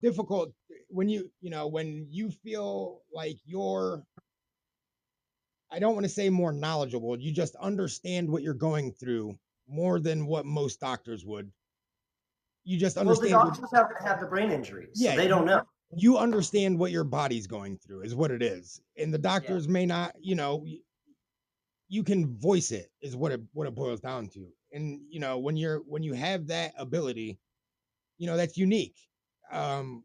difficult when when you feel like you're, I don't want to say more knowledgeable, you just understand what you're going through more than what most doctors would. You just Well, the understand what, doctors haven't had the brain injury, so yeah, they don't know. you understand what your body's going through is what it is. And the Yeah. doctors may not, you can voice it is what it boils down to. And when you have that ability, that's unique. Um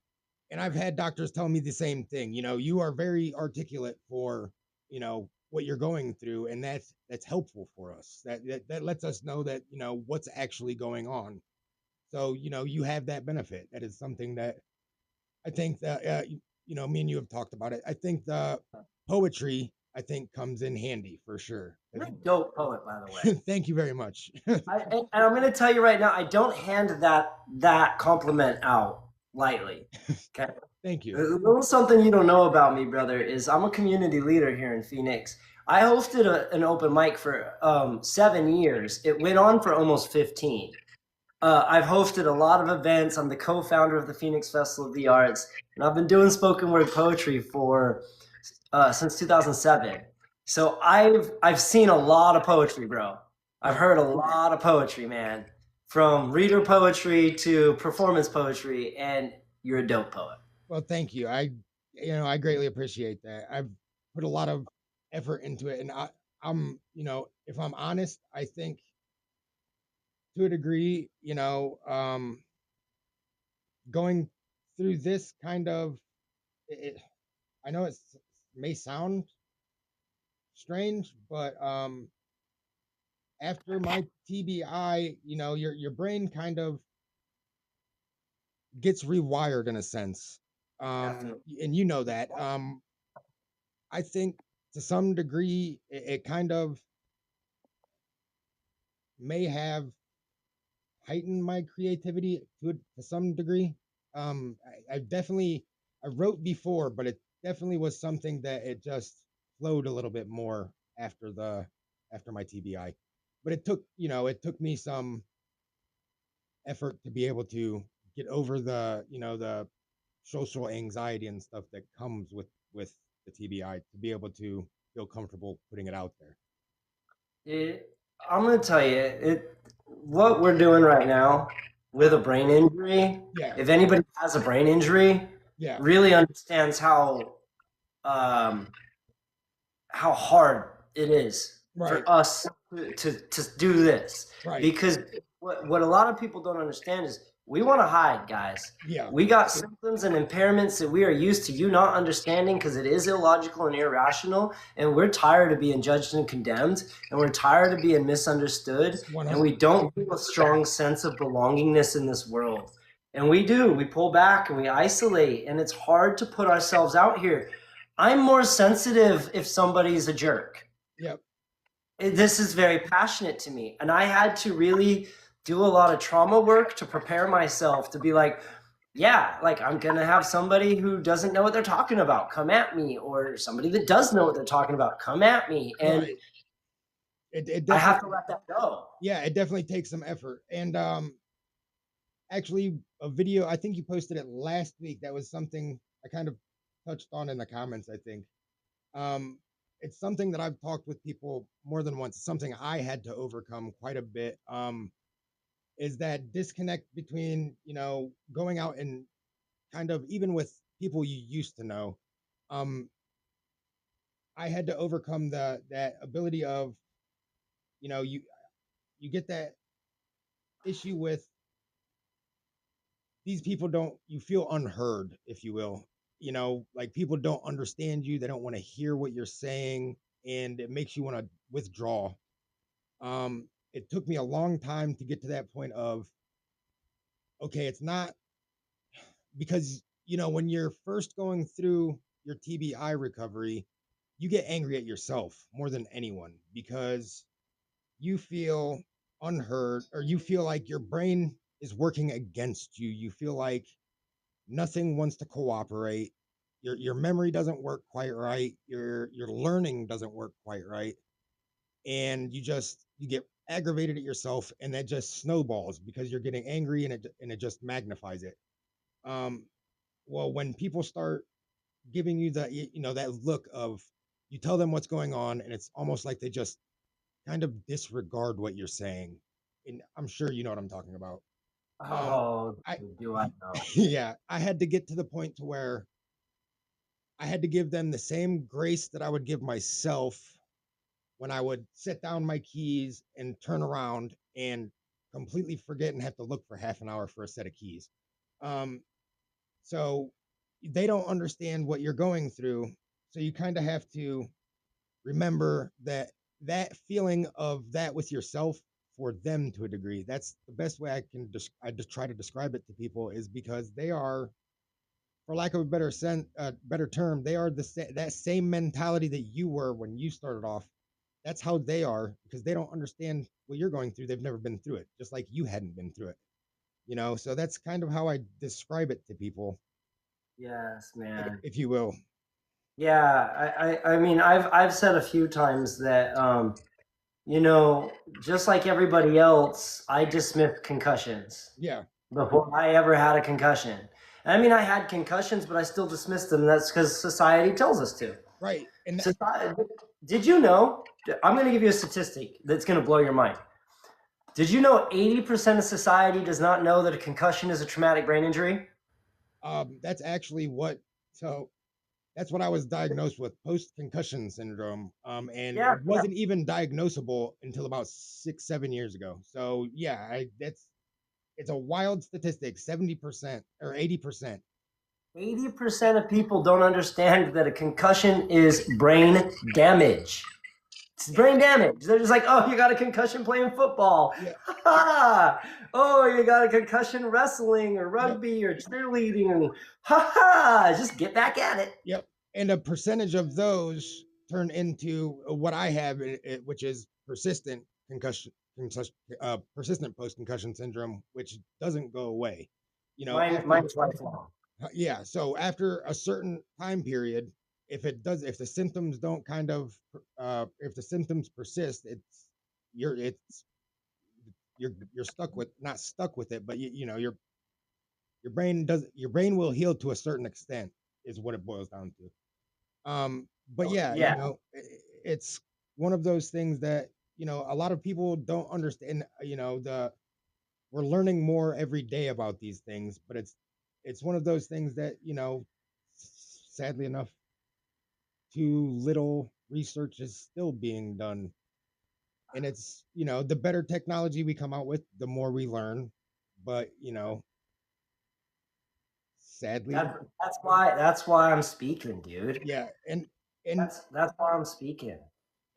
and I've had doctors tell me the same thing. You are very articulate for, what you're going through, and that's helpful for us. That lets us know that, what's actually going on. So, you have that benefit. That is something that I think that me and you have talked about it. I think the poetry, I think, comes in handy for sure. You're a dope poet, by the way. Thank you very much. And I'm going to tell you right now, I don't hand that compliment out lightly. Okay. Thank A you. little something you don't know about me, brother, is I'm a community leader here in Phoenix. I hosted an open mic for 7 years. It went on for almost 15. I've hosted a lot of events. I'm the co-founder of the Phoenix Festival of the Arts, and I've been doing spoken word poetry for since 2007. So I've seen a lot of poetry, bro. I've heard a lot of poetry, man, from reader poetry to performance poetry, and you're a dope poet. Well, thank you. I greatly appreciate that. I've put a lot of effort into it, and if I'm honest, I think to a degree, going through this kind of, it, I know it may sound strange, but after my TBI, your brain kind of gets rewired in a sense. Definitely. And you know that. I think to some degree it kind of may have heightened my creativity to some degree. I wrote before, but it definitely was something that it just flowed a little bit more after my TBI. But it took me some effort to be able to get over the social anxiety and stuff that comes with the TBI, to be able to feel comfortable putting it out there. It, I'm gonna tell you, what we're doing right now with a brain injury. Yeah, If anybody has a brain injury, yeah, really understands um, how hard it is right, for us to do this. right, Because what a lot of people don't understand is we want to hide, guys. yeah, We got symptoms and impairments that we are used to you not understanding because it is illogical and irrational. And we're tired of being judged and condemned. And we're tired of being misunderstood. And we 100. don't feel a strong sense of belongingness in this world. And we do. We pull back and we isolate. And it's hard to put ourselves out here. I'm more sensitive if somebody's a jerk. Yep, This is very passionate to me. And I had to really do a lot of trauma work to prepare myself to be like, yeah, like I'm going to have somebody who doesn't know what they're talking about come at me, or somebody that does know what they're talking about come at me. And right. It I have to definitely, let that go. yeah, it definitely takes some effort. And actually, a video, I think you posted it last week. That was something I kind of touched on in the comments, I think. Um, it's something that I've talked with people more than once. Something I had to overcome quite a bit. Is that disconnect between, going out and kind of, even with people you used to know. Um, I had to overcome that ability of, you get that issue with these people, don't you feel unheard, if you will. Like, people don't understand you, they don't want to hear what you're saying, and it makes you want to withdraw. It took me a long time to get to that point of, okay, it's not, because when you're first going through your TBI recovery, you get angry at yourself more than anyone, because you feel unheard, or you feel like your brain is working against you. You feel like nothing wants to cooperate. Your memory doesn't work quite right. Your learning doesn't work quite right. And you get aggravated at yourself, and that just snowballs because you're getting angry, and it just magnifies it. Um well, when people start giving you that, that look of, you tell them what's going on, and it's almost like they just kind of disregard what you're saying. And I'm sure you know what I'm talking about. Um, Oh, I, do I know? yeah, I had to get to the point to where I had to give them the same grace that I would give myself when I would set down my keys and turn around and completely forget and have to look for half an hour for a set of keys. Um, so they don't understand what you're going through. So you kind of have to remember that that feeling of that with yourself for them to a degree. That's the best way I just try to describe it to people, is because they are, for lack of a better term, they are that same mentality that you were when you started off. That's how they are, because they don't understand what you're going through. They've never been through it, just like you hadn't been through it. So that's kind of how I describe it to people, Yes, man. if you will. Yeah, I mean, I've said a few times that, you know, just like everybody else, I dismissed concussions Yeah, before I ever had a concussion. I mean, I had concussions, but I still dismissed them. That's because society tells us to. right. And Society, did you know? I'm going to give you a statistic that's going to blow your mind. Did you know 80% of society does not know that a concussion is a traumatic brain injury? that's actually what. So that's what I was diagnosed with, post concussion syndrome. And Yeah, it wasn't even diagnosable until about 6, 7 years ago. So yeah, it's a wild statistic. 70% or 80%. 80% of people don't understand that a concussion is brain damage. It's brain damage. They're just like, oh, you got a concussion playing football. Yeah. Oh, you got a concussion wrestling or Yep. rugby or cheerleading. Ha ha! Just get back at it. Yep. And a percentage of those turn into what I have, which is persistent post concussion syndrome, which doesn't go away. After, Mine's lifelong. yeah. So after a certain time period, if the symptoms don't if the symptoms persist, it's you're stuck with, not stuck with it, but your brain will heal to a certain extent, is what it boils down to. But Oh, yeah, yeah, it's one of those things that a lot of people don't understand. We're learning more every day about these things, but it's one of those things that sadly enough, too little research is still being done. And it's the better technology we come out with, the more we learn. But sadly, that's why I'm speaking, dude. yeah. And That's why I'm speaking.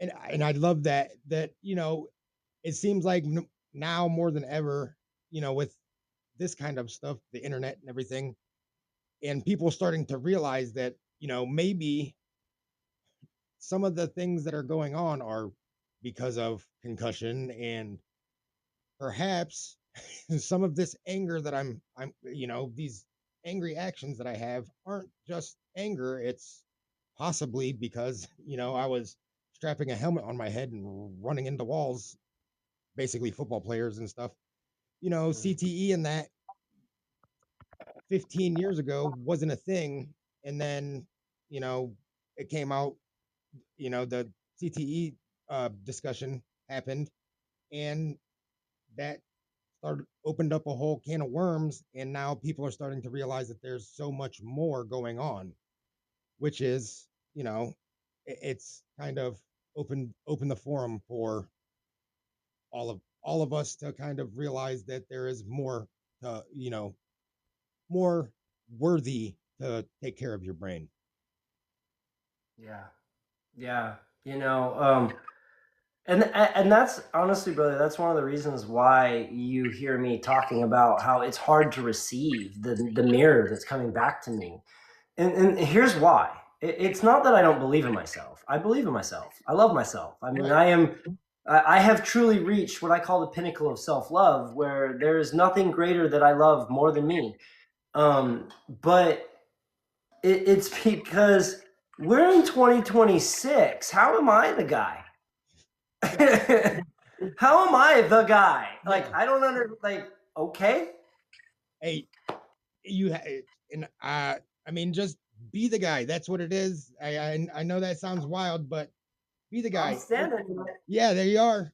and I love that it seems like now more than ever, with this kind of stuff, the internet and everything, and people starting to realize that maybe some of the things that are going on are because of concussion, and perhaps some of this anger that I'm these angry actions that I have aren't just anger. It's possibly because I was strapping a helmet on my head and running into walls, basically football players and stuff. CTE and that 15 years ago wasn't a thing. And then, you know, it came out, the CTE discussion happened, and that opened up a whole can of worms. And now people are starting to realize that there's so much more going on, which is, it's kind of open the forum for all of us to kind of realize that there is more, more worthy to take care of your brain. Yeah, yeah. You know, and that's honestly, brother, that's one of the reasons why you hear me talking about how it's hard to receive the mirror that's coming back to me. And here's why. It's not that I don't believe in myself. I believe in myself. I love myself. I mean, Right. I have truly reached what I call the pinnacle of self-love, where there is nothing greater that I love more than me. But it's because we're in 2026. How am I the guy? Yeah. How am I the guy? Yeah. Like, I don't like, okay. Hey, you And I mean, just be the guy. That's what it is. I know that sounds wild, but be the I'm guy. standing in it. Yeah, there you are.